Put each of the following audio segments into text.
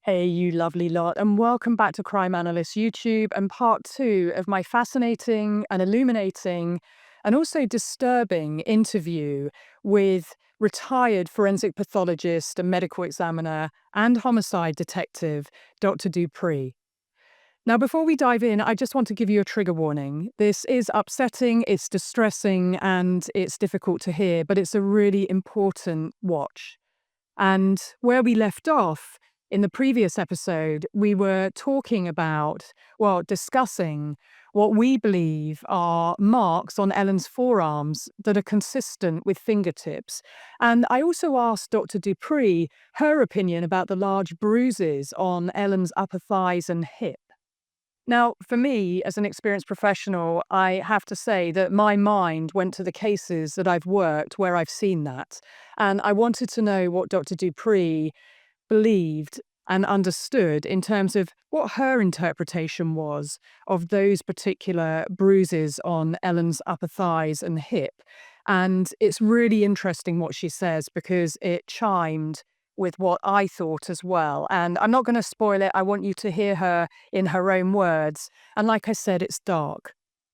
Hey, you lovely lot, and welcome back to Crime Analyst YouTube and part two of my fascinating and illuminating and also disturbing interview with retired forensic pathologist and medical examiner and homicide detective, Dr. DuPre. Now, before we dive in, I just want to give you a trigger warning. This is upsetting, it's distressing, and it's difficult to hear, but it's a really important watch. And where we left off in the previous episode, we were talking about, well, discussing what we believe are marks on Ellen's forearms that are consistent with fingertips. And I also asked Dr. DuPre her opinion about the large bruises on Ellen's upper thighs and hip. Now, for me, as an experienced professional, I have to say that my mind went to the cases that I've worked where I've seen that. And I wanted to know what Dr. DuPre believed and understood in terms of what her interpretation was of those particular bruises on Ellen's upper thighs and hip. And it's really interesting what she says because it chimed with what I thought as well. And I'm not going to spoil it. I want you to hear her in her own words. And like I said, it's dark,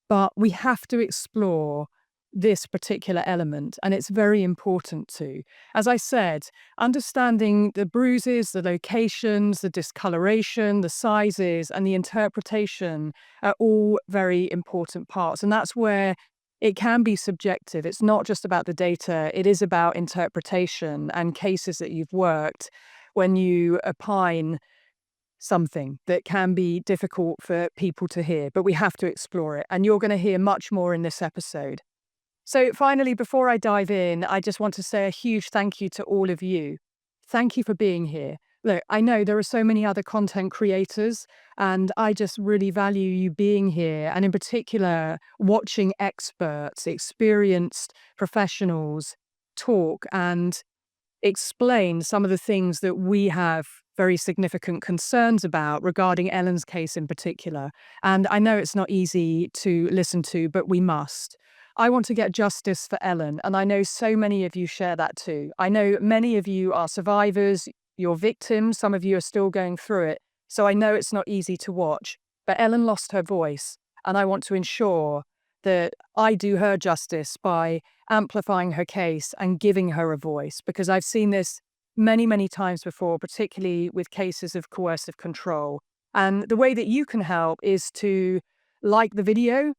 but we have to explore this particular element, and it's very important too. As I said, understanding the bruises, the locations, the discoloration, the sizes, and the interpretation are all very important parts. And that's where it can be subjective. It's not just about the data, it is about interpretation and cases that you've worked when you opine something that can be difficult for people to hear, but we have to explore it. And you're going to hear much more in this episode. So finally, before I dive in, I just want to say a huge thank you to all of you. Thank you for being here. Look, I know there are so many other content creators, and I just really value you being here, and in particular, watching experts, experienced professionals talk and explain some of the things that we have very significant concerns about regarding Ellen's case in particular. And I know it's not easy to listen to, but we must. I want to get justice for Ellen, and I know so many of you share that too. I know many of you are survivors, you're victims, some of you are still going through it. So I know it's not easy to watch, but Ellen lost her voice, and I want to ensure that I do her justice by amplifying her case and giving her a voice, because I've seen this many, many times before, particularly with cases of coercive control. And the way that you can help is to like the video,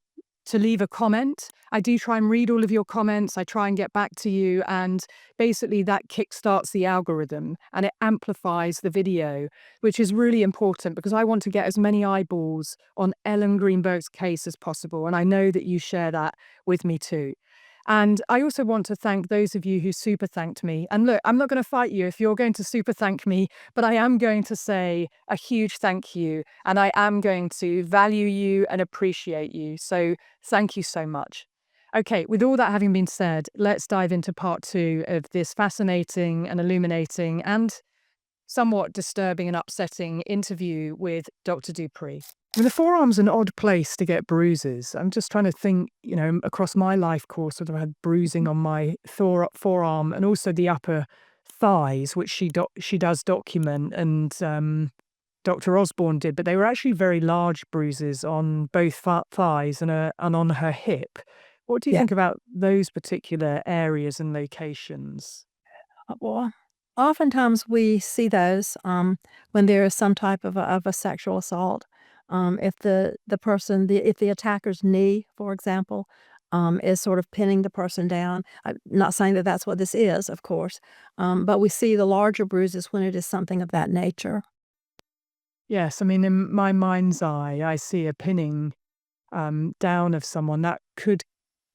to leave a comment. I do try and read all of your comments. I try and get back to you. And basically that kickstarts the algorithm and it amplifies the video, which is really important because I want to get as many eyeballs on Ellen Greenberg's case as possible. And I know that you share that with me too. And I also want to thank those of you who super thanked me. And look, I'm not going to fight you if you're going to super thank me, but I am going to say a huge thank you. And I am going to value you and appreciate you. So thank you so much. Okay, with all that having been said, let's dive into part two of this fascinating and illuminating and somewhat disturbing and upsetting interview with Dr. DuPre. The forearm's an odd place to get bruises. I'm just trying to think, across my life course, whether I had bruising on my forearm and also the upper thighs, which she does document, and Dr. Osborne did, but they were actually very large bruises on both thighs and on her hip. What do you Yeah. think about those particular areas and locations? Well, oftentimes we see those, when there is some type of a sexual assault. If if the attacker's knee, for example, is sort of pinning the person down. I'm not saying that that's what this is, of course, but we see the larger bruises when it is something of that nature. Yes, I mean, in my mind's eye, I see a pinning down of someone that could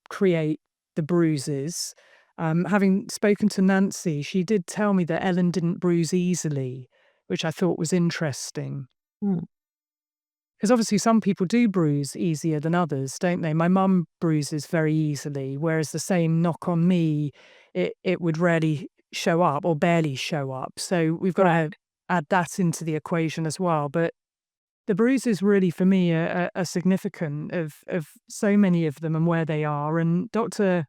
create the bruises. Having spoken to Nancy, she did tell me that Ellen didn't bruise easily, which I thought was interesting. Mm. Because obviously some people do bruise easier than others, don't they? My mum bruises very easily, whereas the same knock on me, it would rarely show up or barely show up. So we've got to Right. add that into the equation as well. But the bruises really, for me, are significant of so many of them and where they are. And Dr.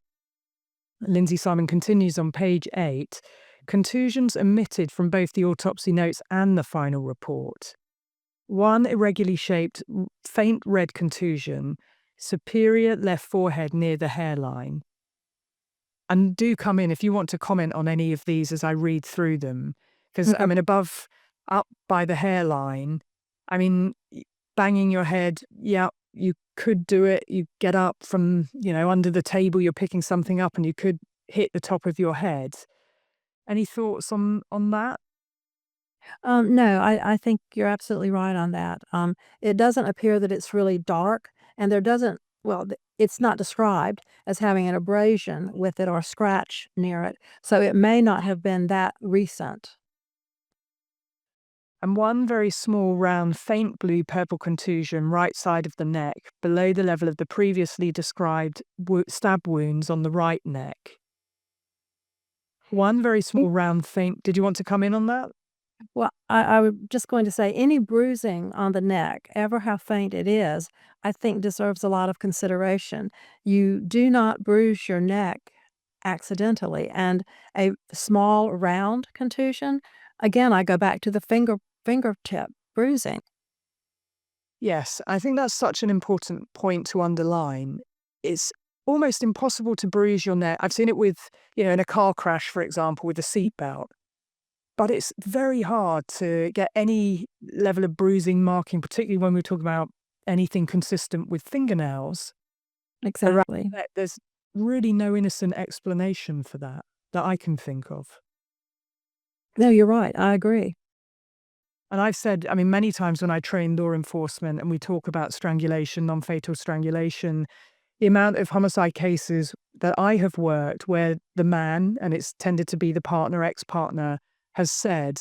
Lindsay Simon continues on page 8. contusions omitted from both the autopsy notes and the final report. One irregularly shaped, faint red contusion, superior left forehead near the hairline. And do come in if you want to comment on any of these as I read through them. Because, I Okay. mean, up by the hairline, I mean, banging your head, yeah, you could do it. You get up from, under the table, you're picking something up and you could hit the top of your head. Any thoughts on that? No, I think you're absolutely right on that. It doesn't appear that it's really dark, and there doesn't well, it's not described as having an abrasion with it or a scratch near it, so it may not have been that recent. And one very small, round, faint blue purple contusion right side of the neck, below the level of the previously described stab wounds on the right neck. One very small, round, faint. Did you want to come in on that? Well, I was just going to say any bruising on the neck, ever how faint it is, I think deserves a lot of consideration. You do not bruise your neck accidentally, and a small round contusion, again, I go back to the fingertip bruising. Yes, I think that's such an important point to underline. It's almost impossible to bruise your neck. I've seen it with, in a car crash, for example, with a seatbelt. But it's very hard to get any level of bruising, marking, particularly when we're talking about anything consistent with fingernails. Around Exactly. the neck. There's really no innocent explanation for that I can think of. No, you're right, I agree. And I've said, I mean, many times when I train law enforcement and we talk about strangulation, non-fatal strangulation, the amount of homicide cases that I have worked where the man, and it's tended to be the partner, ex-partner, has said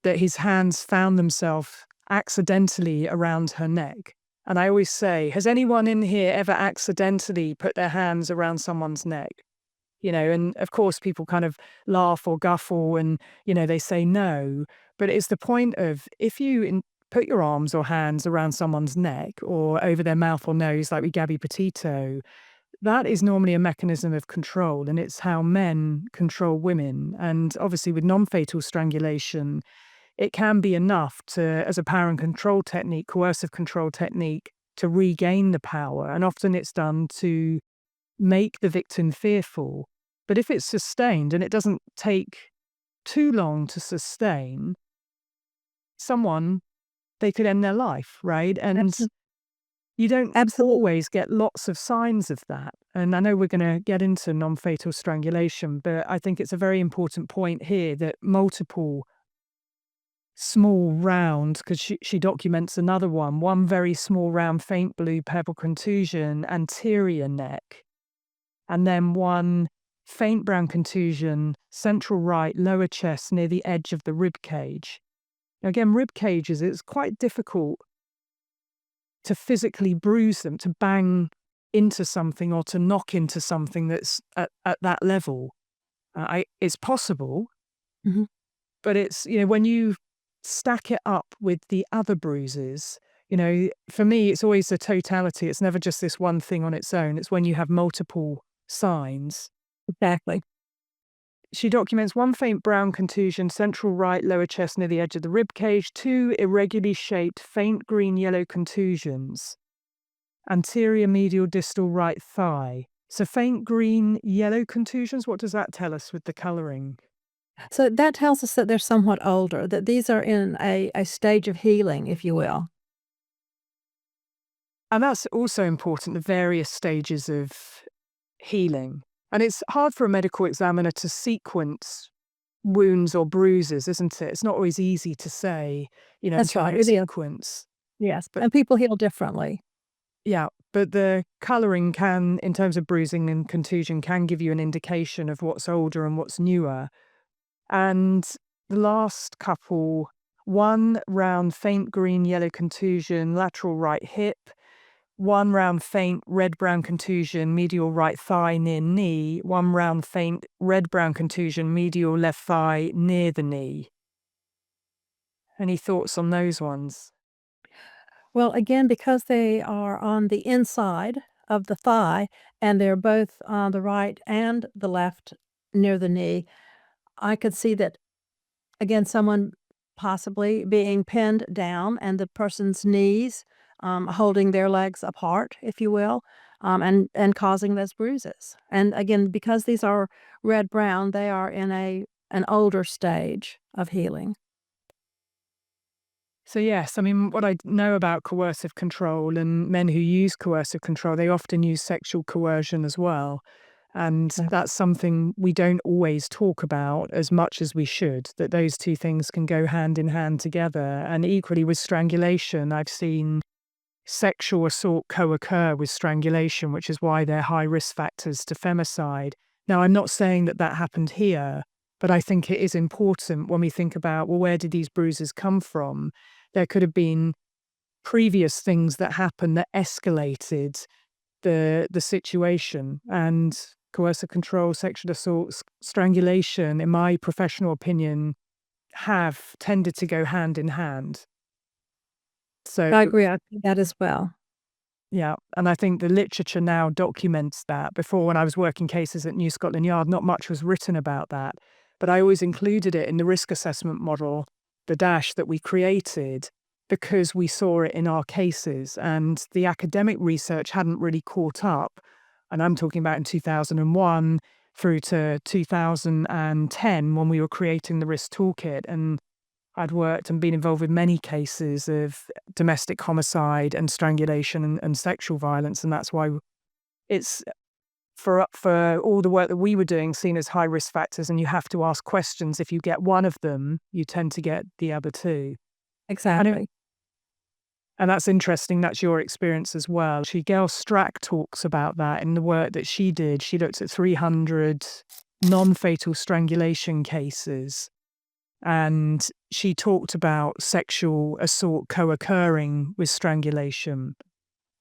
that his hands found themselves accidentally around her neck. And I always say, has anyone in here ever accidentally put their hands around someone's neck? And of course people kind of laugh or guffle and, they say no. But it's the point of if you put your arms or hands around someone's neck or over their mouth or nose, like with Gabby Petito, that is normally a mechanism of control, and it's how men control women. And obviously with non-fatal strangulation, it can be enough to, as a power and control technique, coercive control technique, to regain the power. And often it's done to make the victim fearful. But if it's sustained, and it doesn't take too long to sustain, someone, they could end their life, right? And Abso you don't absolutely. always get lots of signs of that. And I know we're going to get into non-fatal strangulation, but I think it's a very important point here that multiple small round, because she documents another one very small round faint blue purple contusion anterior neck, and then one faint brown contusion central right lower chest near the edge of the rib cage. Now again, rib cages, it's quite difficult to physically bruise them, to bang into something or to knock into something that's at that level. It's possible, Mhm. but it's, when you stack it up with the other bruises, for me, it's always the totality. It's never just this one thing on its own. It's when you have multiple signs. Exactly. She documents one faint brown contusion, central right lower chest near the edge of the rib cage, two irregularly shaped faint green-yellow contusions, anterior medial distal right thigh. So faint green-yellow contusions, what does that tell us with the colouring? So that tells us that they're somewhat older, that these are in a stage of healing, if you will. And that's also important, the various stages of healing. And it's hard for a medical examiner to sequence wounds or bruises, isn't it? It's not always easy to say, in That's right, direct it is. sequence. Yes, But and people heal differently. yeah, but the colouring can, in terms of bruising and contusion, can give you an indication of what's older and what's newer. And the last couple, one round faint green yellow contusion, lateral right hip, one round faint red-brown contusion, medial right thigh near knee, one round faint red-brown contusion, medial left thigh near the knee. Any thoughts on those ones? Well, again, because they are on the inside of the thigh and they're both on the right and the left near the knee, I could see that, again, someone possibly being pinned down and the person's knees, holding their legs apart, if you will, and causing those bruises. And again, because these are red-brown, they are in an older stage of healing. So, yes, I mean, what I know about coercive control and men who use coercive control, they often use sexual coercion as well. And Yeah. that's something we don't always talk about as much as we should, that those two things can go hand in hand together. And equally with strangulation, I've seen sexual assault co-occur with strangulation, which is why they're high risk factors to femicide. Now, I'm not saying that that happened here, but I think it is important when we think about, well, where did these bruises come from? There could have been previous things that happened that escalated the situation. And coercive control, sexual assault, strangulation, in my professional opinion, have tended to go hand in hand. So, I agree, I think that as well. yeah, and I think the literature now documents that. Before, when I was working cases at New Scotland Yard, not much was written about that, but I always included it in the risk assessment model, the dash that we created, because we saw it in our cases, and the academic research hadn't really caught up. And I'm talking about in 2001 through to 2010 when we were creating the risk toolkit. And I'd worked and been involved with many cases of domestic homicide and strangulation and sexual violence, and that's why it's for all the work that we were doing seen as high risk factors, and you have to ask questions. If you get one of them, you tend to get the other two. And it, Exactly. and that's interesting. That's your experience as well. Gail Strack talks about that in the work that she did. She looked at 300 non-fatal strangulation cases. And she talked about sexual assault co-occurring with strangulation.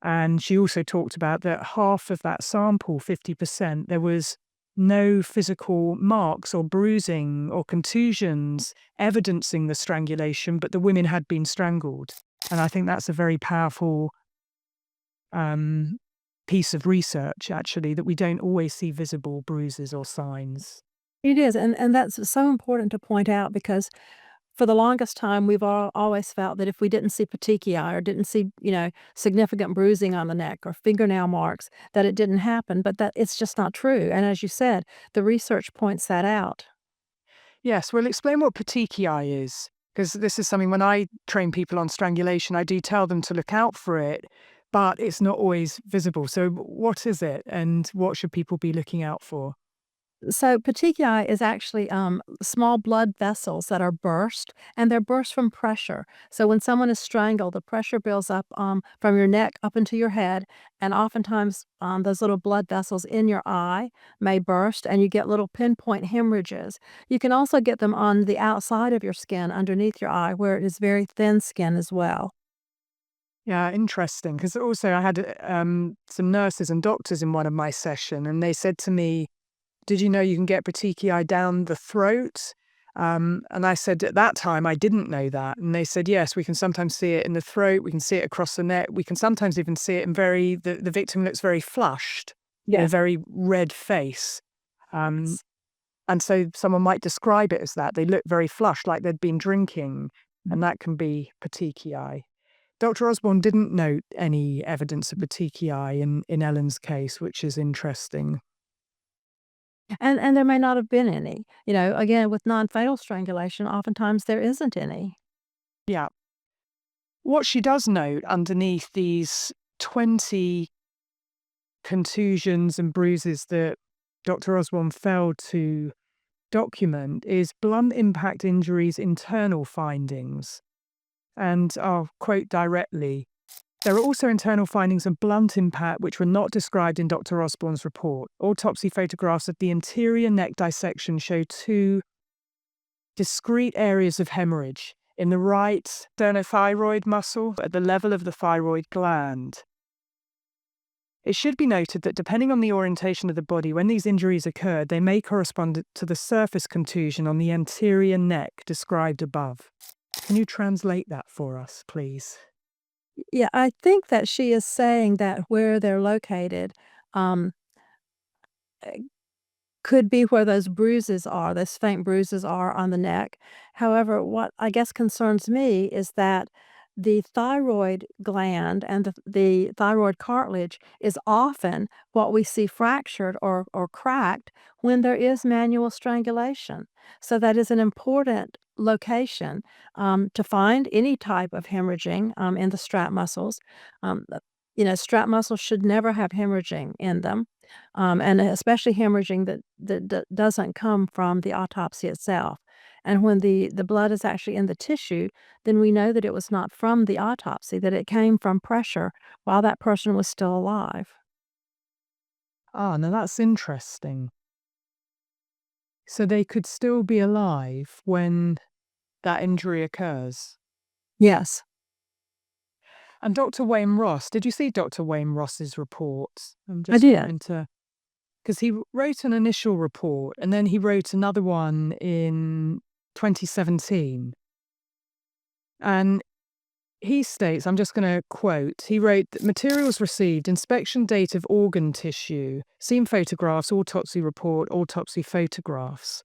And she also talked about that half of that sample, 50%, there was no physical marks or bruising or contusions evidencing the strangulation, but the women had been strangled. And I think that's a very powerful piece of research, actually, that we don't always see visible bruises or signs. It is, and that's so important to point out because for the longest time, we've always felt that if we didn't see petechiae or didn't see, significant bruising on the neck or fingernail marks, that it didn't happen, but that it's just not true, and as you said, the research points that out. Yes, well, explain what petechiae is, because this is something when I train people on strangulation, I do tell them to look out for it, but it's not always visible. So, what is it, and what should people be looking out for? So petechiae is actually, small blood vessels that are burst, and they're burst from pressure. So when someone is strangled, the pressure builds up, from your neck up into your head, and oftentimes, those little blood vessels in your eye may burst, and you get little pinpoint hemorrhages. You can also get them on the outside of your skin underneath your eye where it is very thin skin as well. Yeah, interesting. Because also I had some nurses and doctors in one of my session, and they said to me, "Did you know you can get petechiae down the throat?" And I said at that time I didn't know that, and they said, "Yes, we can sometimes see it in the throat. We can see it across the neck. We can sometimes even see it in the victim looks very flushed, a Yeah. very red face." Um, and so someone might describe it as that. They look very flushed, like they'd been drinking, and that can be petechiae. Dr. Osborne didn't note any evidence of petechiae in Ellen's case, which is interesting. And there may not have been any. Again, with non-fatal strangulation, oftentimes there isn't any. Yeah. What she does note underneath these 20 contusions and bruises that Dr. Osborne failed to document is blunt impact injuries internal findings. And I'll quote directly: "There are also internal findings of blunt impact which were not described in Dr. Osborne's report. Autopsy photographs of the interior neck dissection show two discrete areas of hemorrhage in the right sternothyroid muscle at the level of the thyroid gland. It should be noted that depending on the orientation of the body, when these injuries occurred, they may correspond to the surface contusion on the anterior neck described above." Can you translate that for us, please? Yeah, I think that she is saying that where they're located, um, could be where those bruises are, those faint bruises are on the neck. However, what I guess concerns me is that the thyroid gland and the thyroid cartilage is often what we see fractured or cracked when there is manual strangulation. So that is an important location to find any type of hemorrhaging in the strap muscles. Strap muscles should never have hemorrhaging in them, and especially hemorrhaging that doesn't come from the autopsy itself. And when the blood is actually in the tissue, then we know that it was not from the autopsy, that it came from pressure while that person was still alive. Ah, now that's interesting. So they could still be alive when that injury occurs. Yes, And Dr. Wayne Ross, did you see Dr. Wayne Ross's report? I'm I just did. trying to, because he wrote an initial report and then he wrote another one in 2017. And he states, I'm just going to quote, he wrote that materials received, inspection date of organ tissue, scene photographs, autopsy report, autopsy photographs.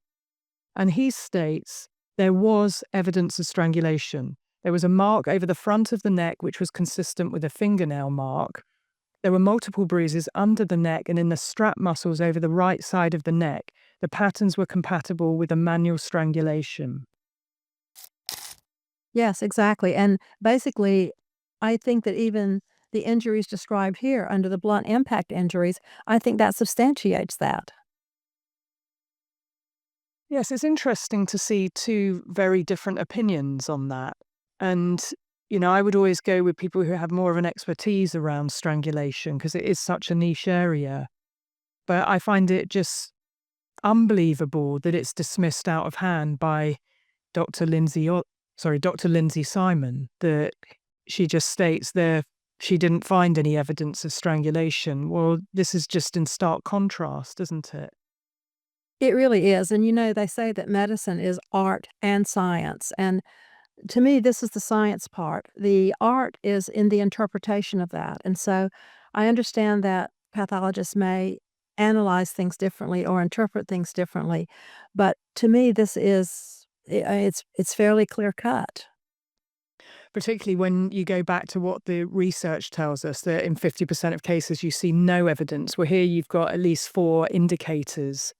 And he states there was evidence of strangulation. There was a mark over the front of the neck, which was consistent with a fingernail mark. There were multiple bruises under the neck and in the strap muscles over the right side of the neck. The patterns were compatible with a manual strangulation. Yes, exactly, and basically, I think that even the injuries described here under the blunt impact injuries, I think that substantiates that. Yes, it's interesting to see two very different opinions on that. And, I would always go with people who have more of an expertise around strangulation because it is such a niche area. But I find it just unbelievable that it's dismissed out of hand by Dr. Lindsay Simon, that she just states there she didn't find any evidence of strangulation. Well, this is just in stark contrast, isn't it? It really is, and, they say that medicine is art and science, and to me, this is the science part. The art is in the interpretation of that, and so I understand that pathologists may analyze things differently or interpret things differently, but to me, this is it's fairly clear cut. Particularly when you go back to what the research tells us that in 50% of cases you see no evidence. Well, here you've got at least four indicators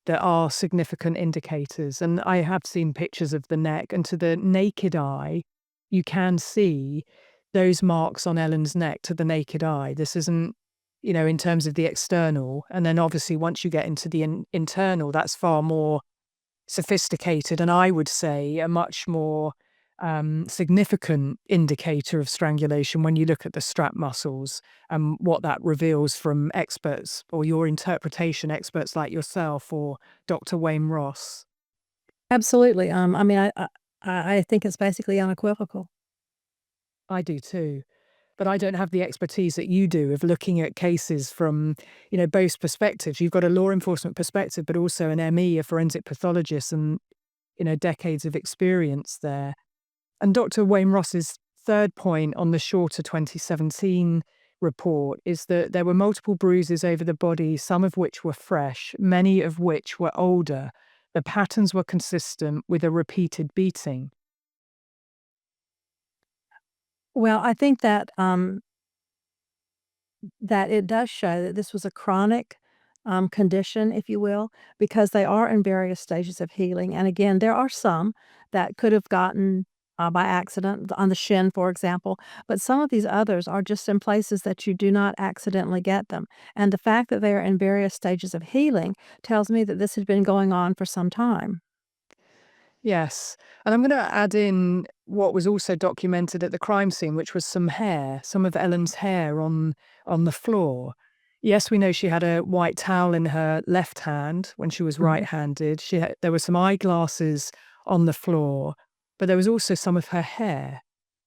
that are significant indicators. And I have seen pictures of the neck, and to the naked eye, you can see those marks on Ellen's neck to the naked eye. This isn't, in terms of the external. And then obviously, once you get into the internal, that's far more sophisticated, and I would say a much more significant indicator of strangulation when you look at the strap muscles and what that reveals from experts or your interpretation experts like yourself or Dr. Wayne Ross. Absolutely, I mean, I think it's basically unequivocal. I do too. But I don't have the expertise that you do of looking at cases from, both perspectives. You've got a law enforcement perspective, but also an ME, a forensic pathologist, and, decades of experience there. And Dr. Wayne Ross's third point on the shorter 2017 report is that there were multiple bruises over the body, some of which were fresh, many of which were older. The patterns were consistent with a repeated beating. Well, I think that it does show that this was a chronic, condition, if you will, because they are in various stages of healing, and again, there are some that could have gotten, by accident, on the shin, for example, but some of these others are just in places that you do not accidentally get them, and the fact that they are in various stages of healing tells me that this had been going on for some time. Yes. And I'm going to add in what was also documented at the crime scene, which was some hair, some of Ellen's hair on the floor. Yes, we know she had a white towel in her left hand when she was Mhm. right-handed. There were some eyeglasses on the floor, but there was also some of her hair.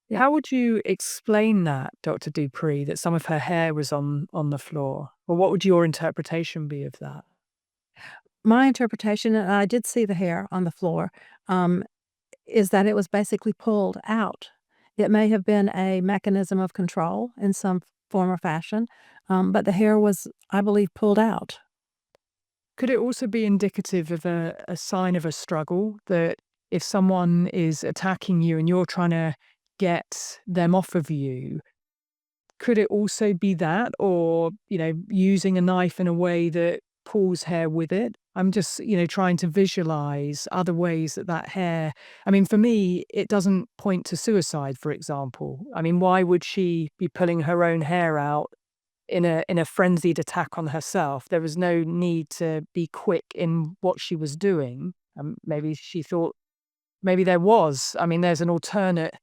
Yeah. How would you explain that, Dr. DuPre, that some of her hair was on the floor? Or what would your interpretation be of that? My interpretation, and I did see the hair on the floor, um, is that it was basically pulled out. It may have been a mechanism of control in some form or fashion, but the hair was, I believe, pulled out. Could it also be indicative of a sign of a struggle, that if someone is attacking you and you're trying to get them off of you, could it also be that, or, using a knife in a way that pulls hair with it? I'm just, trying to visualize other ways that hair, I mean, for me, it doesn't point to suicide, for example. I mean, why would she be pulling her own hair out in a frenzied attack on herself? There was no need to be quick in what she was doing. Maybe she thought, maybe there was. I mean, there's an alternate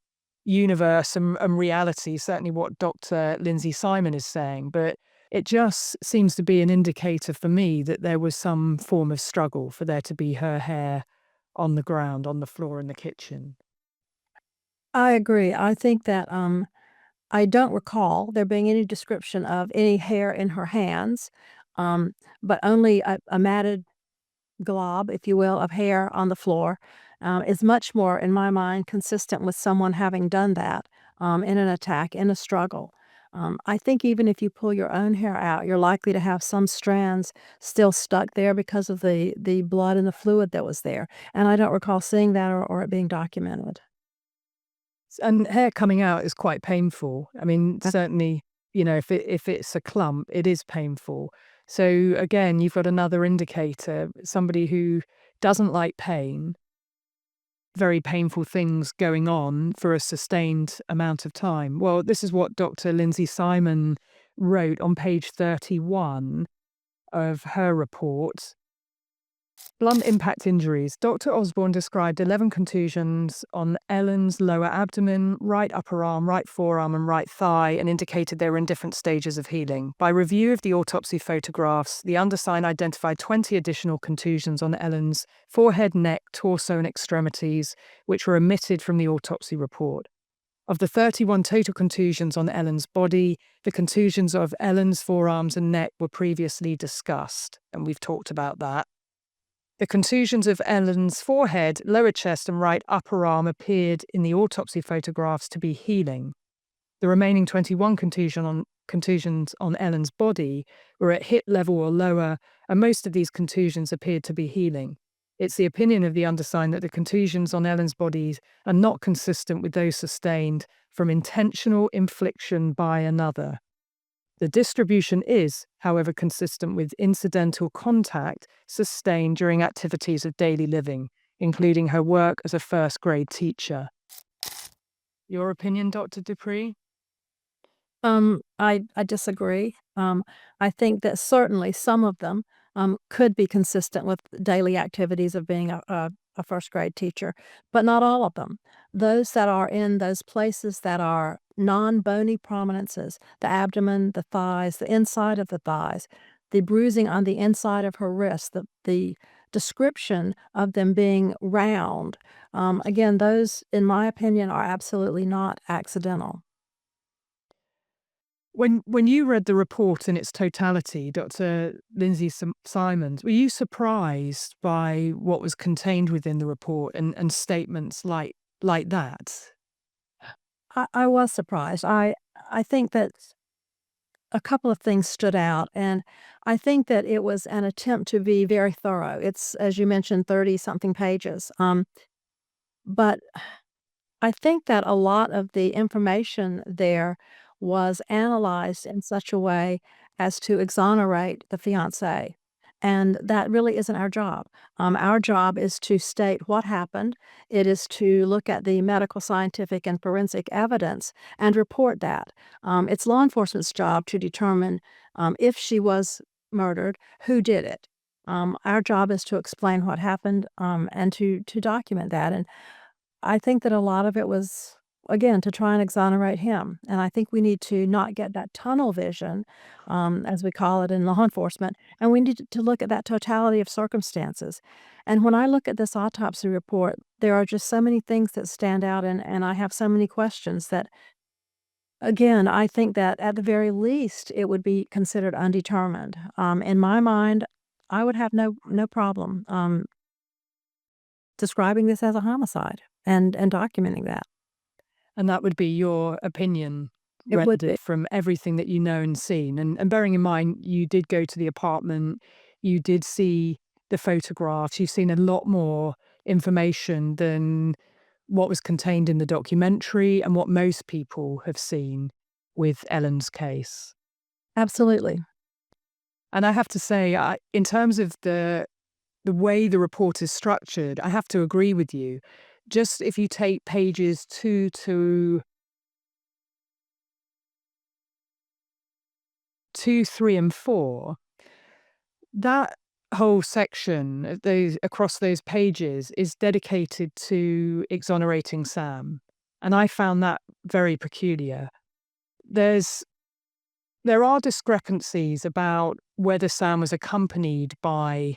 universe and reality, certainly what Dr. Lindsay Simon is saying, but it just seems to be an indicator for me that there was some form of struggle for there to be her hair on the ground, on the floor in the kitchen. I agree. I think that, I don't recall there being any description of any hair in her hands, um, but only a matted glob, if you will, of hair on the floor, is much more, in my mind, consistent with someone having done that, in an attack, in a struggle. I think even if you pull your own hair out, you're likely to have some strands still stuck there because of the blood and the fluid that was there, and I don't recall seeing that or it being documented. And hair coming out is quite painful. I mean, Uh, certainly, if it's a clump, it is painful. So again, you've got another indicator, somebody who doesn't like pain, very painful things going on for a sustained amount of time. Well, this is what Dr. Lindsay Simon wrote on page 31 of her report. Blunt impact injuries. Dr. Osborne described 11 contusions on Ellen's lower abdomen, right upper arm, right forearm, and right thigh, and indicated they were in different stages of healing. By review of the autopsy photographs, the undersigned identified 20 additional contusions on Ellen's forehead, neck, torso, and extremities, which were omitted from the autopsy report. Of the 31 total contusions on Ellen's body, the contusions of Ellen's forearms and neck were previously discussed, and we've talked about that. The contusions of Ellen's forehead, lower chest, and right upper arm appeared in the autopsy photographs to be healing. The remaining 21 contusions on Ellen's body were at hip level or lower, and most of these contusions appeared to be healing. It's the opinion of the undersigned that the contusions on Ellen's body are not consistent with those sustained from intentional infliction by another. The distribution is, however, consistent with incidental contact sustained during activities of daily living, including her work as a first-grade teacher. Your opinion, Dr. DuPre? I disagree. I think that certainly some of them, could be consistent with daily activities of being a first grade teacher, but not all of them. Those that are in those places that are non-bony prominences, the abdomen, the thighs, the inside of the thighs, the bruising on the inside of her wrist, the description of them being round, again, those, in my opinion, are absolutely not accidental. When you read the report in its totality, Dr. Lindsay Simons, were you surprised by what was contained within the report and statements like that? I was surprised. I think that a couple of things stood out, and I think that it was an attempt to be very thorough. It's, as you mentioned, 30-something pages, but I think that a lot of the information there was analyzed in such a way as to exonerate the fiancé, and that really isn't our job. Our job is to state what happened. It is to look at the medical, scientific, and forensic evidence and report that. It's law enforcement's job to determine, if she was murdered, who did it. Our job is to explain what happened, and to document that, and I think that a lot of it was, again, to try and exonerate him, and I think we need to not get that tunnel vision, as we call it in law enforcement, and we need to look at that totality of circumstances. And when I look at this autopsy report, there are just so many things that stand out, and I have so many questions that, again, I think that at the very least, it would be considered undetermined. In my mind, I would have no problem, describing this as a homicide and documenting that. And that would be your opinion, It would rendered be. from everything that you know and seen. And bearing in mind, you did go to the apartment, you did see the photographs, you've seen a lot more information than what was contained in the documentary and what most people have seen with Ellen's case. Absolutely. And I have to say, in terms of the way the report is structured, I have to agree with you. Just if you take pages 2 to 2, 3, and 4, that whole section of those across those pages is dedicated to exonerating Sam, and I found that very peculiar. There's there are discrepancies about whether Sam was accompanied by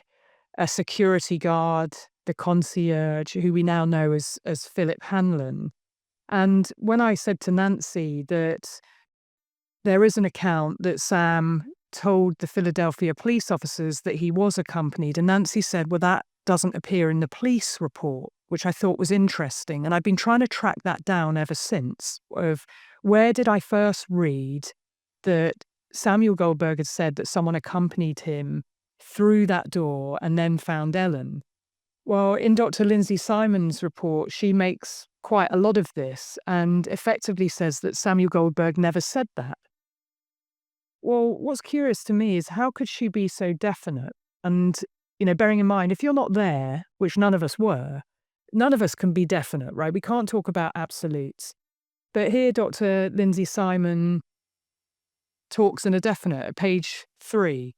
a security guard, the concierge, who we now know as Philip Hanlon. And when I said to Nancy that there is an account that Sam told the Philadelphia police officers that he was accompanied, and Nancy said, well, that doesn't appear in the police report, which I thought was interesting. And I've been trying to track that down ever since, of where did I first read that Samuel Goldberg had said that someone accompanied him through that door and then found Ellen. Well, in Dr. Lindsay Simon's report, she makes quite a lot of this and effectively says that Samuel Goldberg never said that. Well, what's curious to me is how could she be so definite? And, bearing in mind, if you're not there, which none of us were, none of us can be definite, right? We can't talk about absolutes. But here, Dr. Lindsay Simon talks in a definite at page 3.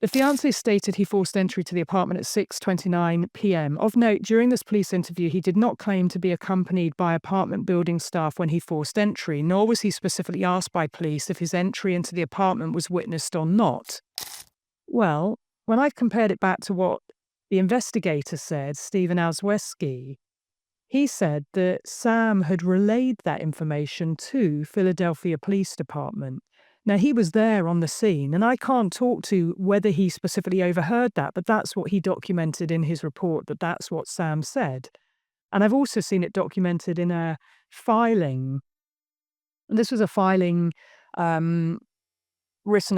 The fiancé stated he forced entry to the apartment at 6:29 p.m. Of note, during this police interview, he did not claim to be accompanied by apartment building staff when he forced entry, nor was he specifically asked by police if his entry into the apartment was witnessed or not. Well, when I compared it back to what the investigator said, Stephen Alzweski, he said that Sam had relayed that information to Philadelphia Police Department. Now, he was there on the scene, and I can't talk to whether he specifically overheard that, but that's what he documented in his report, that that's what Sam said. And I've also seen it documented in a filing. And this was a filing written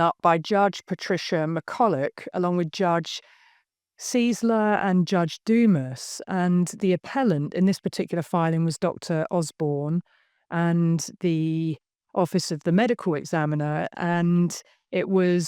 up by Judge Patricia McCulloch, along with Judge Ciesler and Judge Dumas. And the appellant in this particular filing was Dr. Osborne and the Office of the Medical Examiner, and they were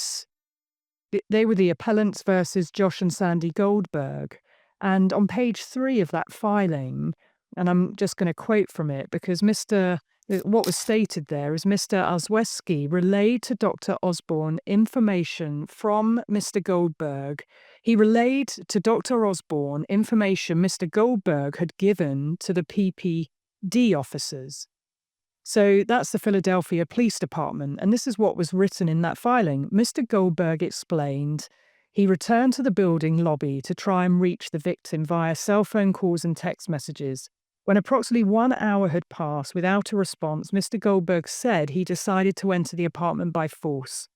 the appellants versus Josh and Sandy Goldberg. And on page 3 of that filing, and I'm just going to quote from it because what was stated there is Mr. Alzweski relayed to Dr. Osborne information from Mr. Goldberg. He relayed to Dr. Osborne information Mr. Goldberg had given to the PPD officers. So that's the Philadelphia Police Department, and this is what was written in that filing. Mr. Goldberg explained he returned to the building lobby to try and reach the victim via cell phone calls and text messages. When approximately 1 hour had passed without a response, Mr. Goldberg said he decided to enter the apartment by force.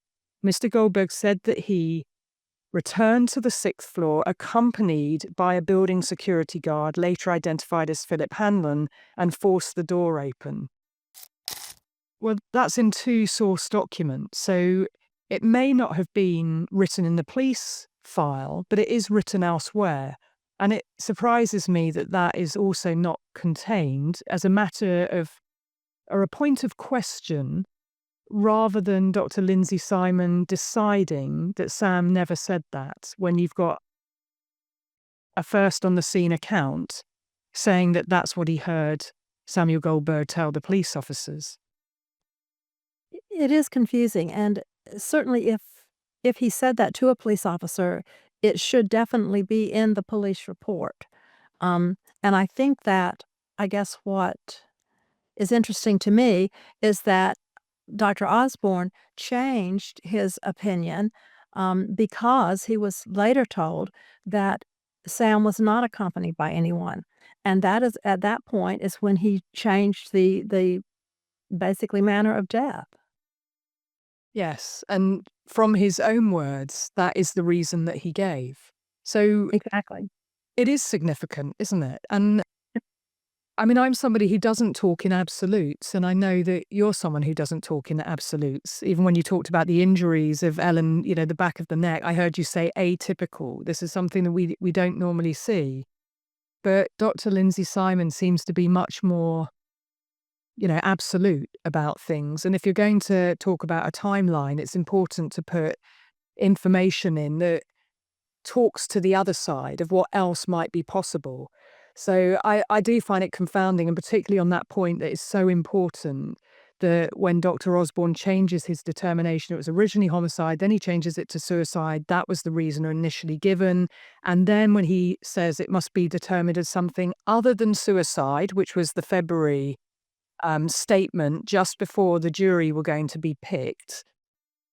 Mr. Goldberg said that he returned to the 6th floor accompanied by a building security guard, later identified as Philip Hanlon, and forced the door open. Well, that's in 2 source documents, so it may not have been written in the police file, but it is written elsewhere. And it surprises me that that is also not contained as a matter of, or a point of question, rather than Dr. Lindsay Simon deciding that Sam never said that, when you've got a first on the scene account saying that that's what he heard Samuel Goldberg tell the police officers. It is confusing, and certainly if he said that to a police officer, it should definitely be in the police report. And I think that, I guess what is interesting to me is that Dr. Osborne changed his opinion, because he was later told that Sam was not accompanied by anyone, and that is at that point is when he changed the basically manner of death. Yes, and from his own words, that is the reason that he gave. So Exactly. it is significant, isn't it? And I mean, I'm somebody who doesn't talk in absolutes, and I know that you're someone who doesn't talk in absolutes. Even when you talked about the injuries of Ellen, the back of the neck, I heard you say atypical. This is something that we don't normally see. But Dr. Lindsay Simon seems to be much more, absolute about things. And if you're going to talk about a timeline, it's important to put information in that talks to the other side of what else might be possible. So I do find it confounding, and particularly on that point that is so important, that when Dr. Osborne changes his determination, it was originally homicide, then he changes it to suicide. That was the reason initially given. And then when he says it must be determined as something other than suicide, which was the February statement just before the jury were going to be picked,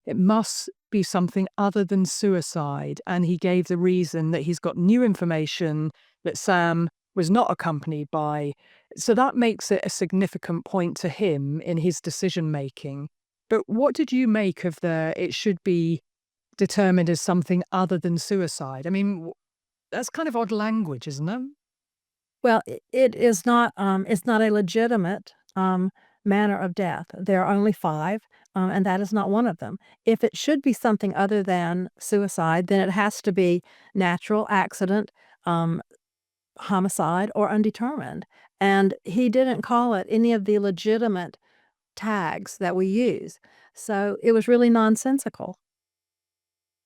it must be something other than suicide. And he gave the reason that he's got new information that Sam was not accompanied by. So that makes it a significant point to him in his decision making. But what did you make of it should be determined as something other than suicide? I mean, that's kind of odd language, isn't it? Well, it is not, it's not a legitimate, manner of death. There are only 5, and that is not one of them. If it should be something other than suicide, then it has to be natural, accident, um, homicide, or undetermined, and he didn't call it any of the legitimate tags that we use, so it was really nonsensical.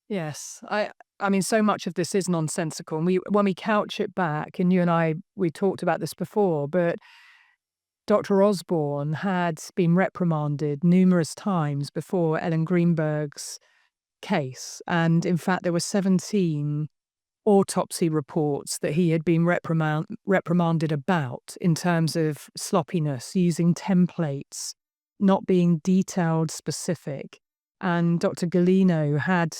Yes, I mean, so much of this is nonsensical, and when we couch it back, and you and we talked about this before, but Dr. Osborne had been reprimanded numerous times before Ellen Greenberg's case, and in fact, there were 17 autopsy reports that he had been reprimanded about in terms of sloppiness, using templates, not being detailed specific. And Dr. Galino had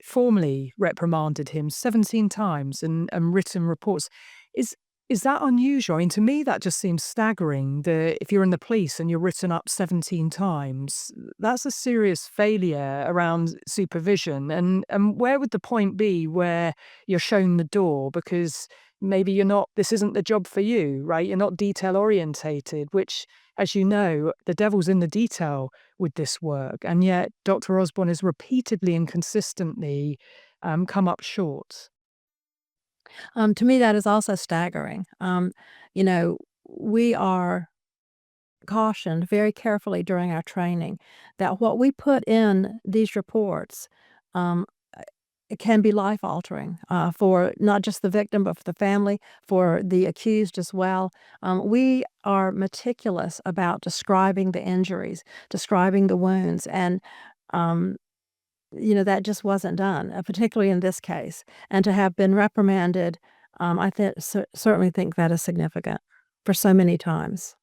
formally reprimanded him 17 times and written reports. Is is that unusual? I mean, to me, that just seems staggering. That if you're in the police and you're written up 17 times, that's a serious failure around supervision. And where would the point be where you're shown the door because maybe you're not, this isn't the job for you, right? You're not detail orientated, which, as you know, the devil's in the detail with this work. And yet Dr. Osborne has repeatedly and consistently come up short. To me, that is also staggering. You know, we are cautioned very carefully during our training that what we put in these reports, um, it can be life altering for not just the victim, but for the family, for the accused as well. We are meticulous about describing the injuries, describing the wounds, and um, that just wasn't done, particularly in this case. And to have been reprimanded, I certainly think that is significant for so many times.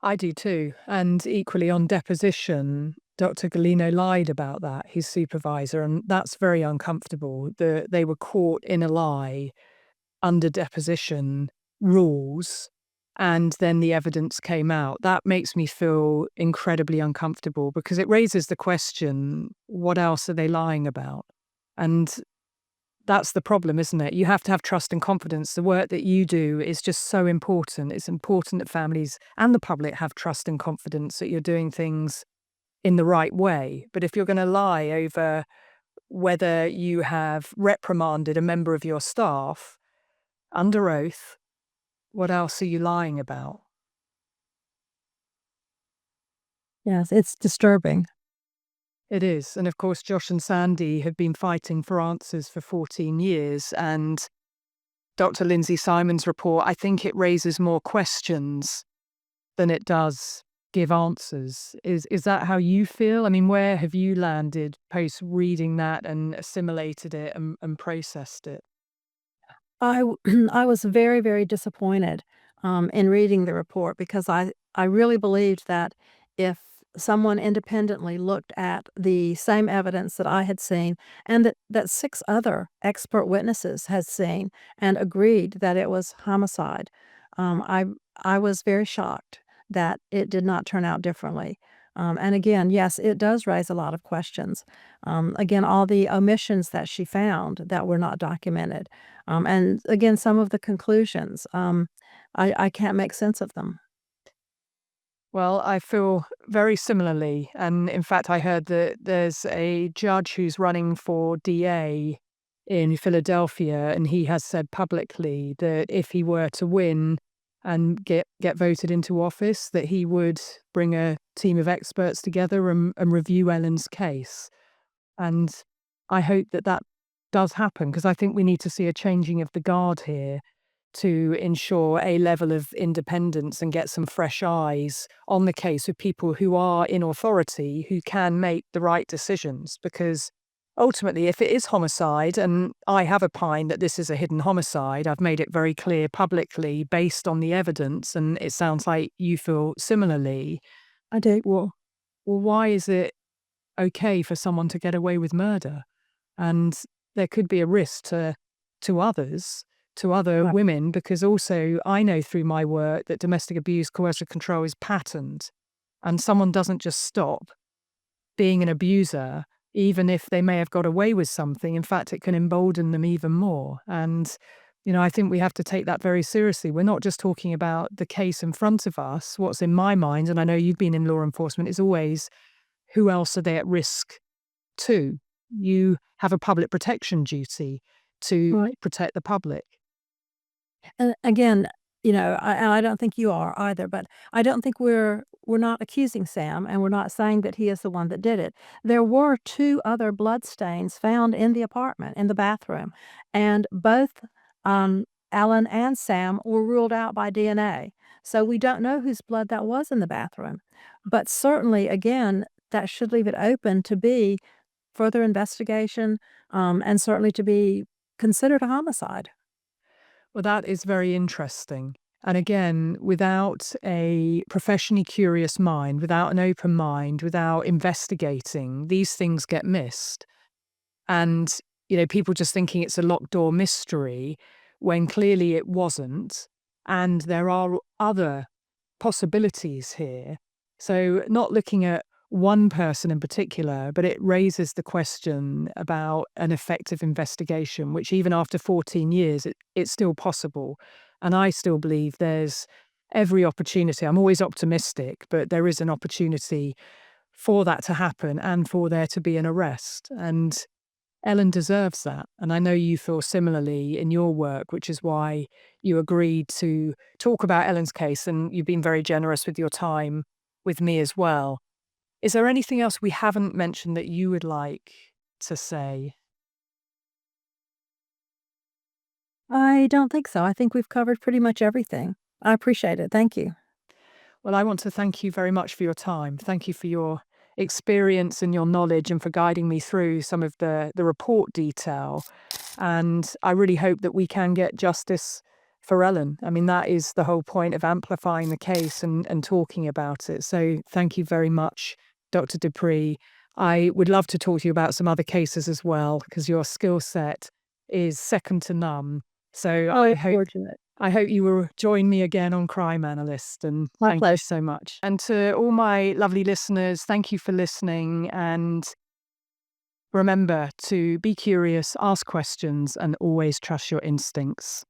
I do too. And equally on deposition, Dr. Galino lied about that, his supervisor, and that's very uncomfortable. They were caught in a lie under deposition rules, and then the evidence came out. That makes me feel incredibly uncomfortable because it raises the question, what else are they lying about? And that's the problem, isn't it? You have to have trust and confidence. The work that you do is just so important. It's important that families and the public have trust and confidence that you're doing things in the right way. But if you're going to lie over whether you have reprimanded a member of your staff under oath, what else are you lying about? Yes, it's disturbing. It is. And of course, Josh and Sandy have been fighting for answers for 14 years. And Dr. Lindsay Simon's report, I think it raises more questions than it does give answers. Is that how you feel? I mean, where have you landed post reading that and assimilated it and processed it? I was very, very disappointed, in reading the report because I really believed that if someone independently looked at the same evidence that I had seen and that 6 other expert witnesses had seen and agreed that it was homicide, I was very shocked that it did not turn out differently. And again, yes, it does raise a lot of questions. Again, all the omissions that she found that were not documented. And again, some of the conclusions, I can't make sense of them. Well, I feel very similarly. And in fact, I heard that there's a judge who's running for DA in Philadelphia, and he has said publicly that if he were to win and get voted into office, that he would bring a team of experts together and review Ellen's case. And I hope that that does happen because I think we need to see a changing of the guard here to ensure a level of independence and get some fresh eyes on the case with people who are in authority who can make the right decisions. Because ultimately, if it is homicide, and I have opined that this is a hidden homicide, I've made it very clear publicly based on the evidence, and it sounds like you feel similarly. I do. Well, why is it okay for someone to get away with murder? And there could be a risk to others, to other Right. women, because also I know through my work that domestic abuse, coercive control is patterned, and someone doesn't just stop being an abuser, even if they may have got away with something. In fact, it can embolden them even more. And, I think we have to take that very seriously. We're not just talking about the case in front of us. What's in my mind, and I know you've been in law enforcement, is always who else are they at risk to? You have a public protection duty to Right. protect the public. And again, I don't think you are either, but I don't think we're not accusing Sam, and we're not saying that he is the one that did it. There were 2 other blood stains found in the apartment, in the bathroom, and both, Alan and Sam were ruled out by DNA. So we don't know whose blood that was in the bathroom. But certainly, again, that should leave it open to be further investigation, and certainly to be considered a homicide. Well, that is very interesting. And again, without a professionally curious mind, without an open mind, without investigating, these things get missed. And, people just thinking it's a locked door mystery when clearly it wasn't. And there are other possibilities here. So, not looking at one person in particular, but it raises the question about an effective investigation, which even after 14 years, it's still possible. And I still believe there's every opportunity. I'm always optimistic, but there is an opportunity for that to happen and for there to be an arrest. And Ellen deserves that. And I know you feel similarly in your work, which is why you agreed to talk about Ellen's case. And you've been very generous with your time with me as well. Is there anything else we haven't mentioned that you would like to say? I don't think so. I think we've covered pretty much everything. I appreciate it. Thank you. Well, I want to thank you very much for your time. Thank you for your experience and your knowledge and for guiding me through some of the report detail. And I really hope that we can get justice for Ellen. I mean, that is the whole point of amplifying the case and talking about it. So thank you very much, Dr. DuPre. I would love to talk to you about some other cases as well, because your skill set is second to none. So Oh, it's fortunate. I hope you will join me again on Crime Analyst, and My thank you pleasure. so much. And to all my lovely listeners, thank you for listening. And remember to be curious, ask questions, and always trust your instincts.